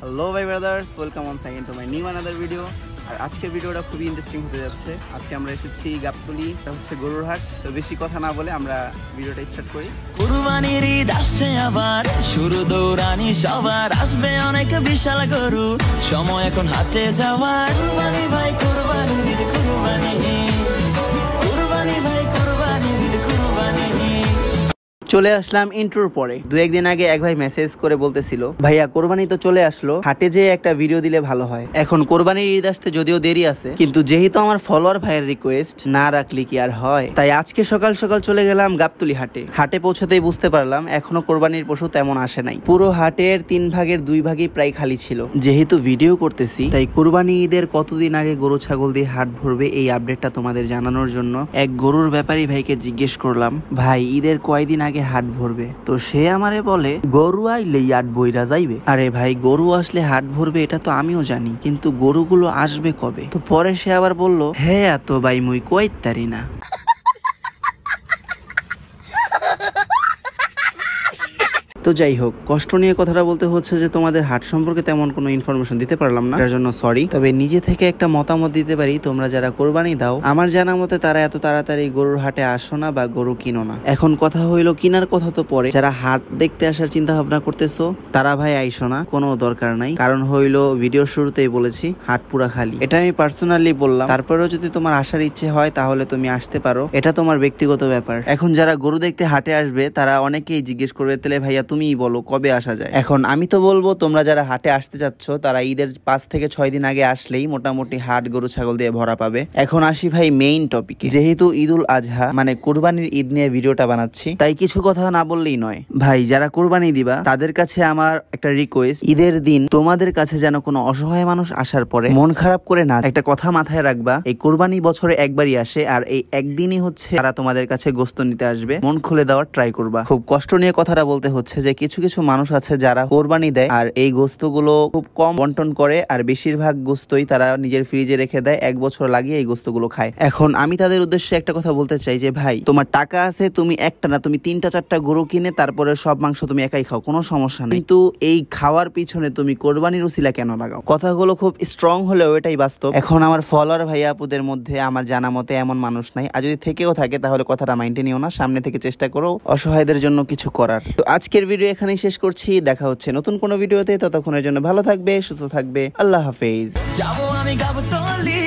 Hello ভাই brothers, welcome on second to my new another video. আর আজকের ভিডিওটা খুবই ইন্টারেস্টিং হতে যাচ্ছে। আজকে আমরা এসেছি গাবতলী, এটা হচ্ছে গরুর হাট। তো বেশি কথা না বলে আমরা ভিডিওটা স্টার্ট করি। কুরবানির ঈদ আসছে আবার, শুরু দৌড়ানি সবার, আসবে অনেক বিশাল গরু, সময় এখন হাটে যাওয়ার। কুরবানি ভাই কুরবানি, ঈদ কুরবানি, কুরবানি ভাই কুরবানি, ঈদ কুরবানি। চলে আসলাম ইন্ট্রোর পরে। দু একদিন আগে এক ভাই মেসেজ করে বলতেছিল, ভাইয়া কোরবানি তো চলে আসলো, হাটে যেয়ে একটা ভিডিও দিলে ভালো হয়। এখন কোরবানির ঈদ আসতে যদিও দেরি আছে, কিন্তু যেহেতু আমার ফলোয়ার ভাইয়ের রিকোয়েস্ট, না রাখলে কি আর হয়। তাই আজকে সকাল সকাল চলে গেলাম গাবতলী হাটে। হাটে পৌঁছতেই বুঝতে পারলাম এখনো কোরবানির পশু তেমন আসে নাই। পুরো হাটের 3 ভাগের 2 ভাগই প্রায় খালি ছিল। যেহেতু ভিডিও করতেছি, তাই কোরবানি ঈদের কতদিন আগে গরু ছাগল দিয়ে হাট ভরবে এই আপডেটটা তোমাদের জানানোর জন্য এক গরুর ব্যাপারী ভাইকে জিজ্ঞেস করলাম, ভাই ঈদের কয়দিন আগে হাট ভরবে? তো সে আমারে বলে, গরু আইলেই হাট বইরা যাইবে। আরে ভাই, গরু আসলে হাট ভরবে এটা তো আমিও জানি, কিন্তু গরুগুলো আসবে কবে? তো পরে সে আবার বলল, হ্যাঁ তো ভাই মুই কইতারি না। তো যাই হোক, কষ্ট নিয়ে কথাটা বলতে হচ্ছে যে তোমাদের হাট সম্পর্কে তেমন কোনো ইনফরমেশন দিতে পারলাম না, তার জন্য সরি। তবে নিজে থেকে একটা মতামত দিতে পারি, তোমরা যারা কোরবানি দাও, আমার জানা মতে তারা এত তাড়াতাড়ি গরুর হাটে আসো না বা গরু কিনো না। এখন কথা হইলো কিনার কথা তো পরে, যারা হাট দেখতে আসার চিন্তা ভাবনা করতেছো তারা ভাই আইসো না, কোনো দরকার নাই। কারণ হইলো ভিডিওর শুরুতেই বলেছি হাট পুরা খালি, এটা আমি পার্সোনালি বললাম। তারপরেও যদি তোমার আসার ইচ্ছে হয় তাহলে তুমি আসতে পারো, এটা তোমার ব্যক্তিগত ব্যাপার। এখন যারা গরু দেখতে হাটে আসবে তারা অনেকেই জিজ্ঞেস করবে, তাহলে ভাইয়া তুমিই বলো কবে আসা যায়। এখন আমি তো বলবো, তোমরা যারা হাটে আসতে চাচ্ছ তারা ঈদের 5 থেকে 6 দিন আগে আসলেই মোটামুটি হাট গরু ছাগল দিয়ে ভরা পাবে। এখন আসি ভাই মেইন টপিকে। যেহেতু ঈদুল আজহা মানে কুরবানির ঈদ নিয়ে ভিডিওটা বানাচ্ছি, তাই কিছু কথা না বললেই নয়। ভাই যারা কুরবানি দিবা তাদের কাছে আমার একটা রিকোয়েস্ট, ঈদের দিন তোমাদের কাছে যেন কোনো অসহায় মানুষ আসার পরে মন খারাপ করে না। একটা কথা মাথায় রাখবা, এই কুরবানি বছরে একবারই আসে, আর এই একদিনই হচ্ছে তারা তোমাদের কাছে গোস্ত নিতে আসবে। মন খুলে দেওয়ার ট্রাই করবা। খুব কষ্ট নিয়ে কথাটা বলতে হচ্ছে যে কিছু কিছু মানুষ আছে যারা কোরবানি দেয় আর এই গোস্তগুলো খুব কম বন্টন করে, আর বেশিরভাগ গোস্তই তারা নিজের ফ্রিজে রেখে দেয়, 1 বছর লাগিয়ে এই গোস্তগুলো খায়। এখন আমি তাদের উদ্দেশ্যে একটা কথা বলতে চাই যে ভাই, তোমার টাকা আছে, তুমি একটা না তুমি 3টা 4টা গরু কিনে তারপরে সব মাংস তুমি একাই খাও, কোনো সমস্যা নেই, কিন্তু এই খাওয়ার পিছনে তুমি কোরবানির উসিলা কেন লাগাও? কথাগুলো খুব স্ট্রং হলেও এটাই বাস্তব। এখন আমার ফলোয়ার ভাইয়া আপুদের মধ্যে আমার জানা মতে এমন মানুষ নাই, আর যদি থেকেও থাকে তাহলে কথাটা মাইন্ডে নিও না, সামনে থেকে চেষ্টা করো অসহায়দের জন্য কিছু করার। তো আজকের ভিডিও এখানেই শেষ করছি, দেখা হচ্ছে নতুন কোনো ভিডিওতে। ততক্ষণের জন্য ভালো থাকবে, সুস্থ থাকবে, আল্লাহ হাফেজ। যাবো আমি গাবতলী।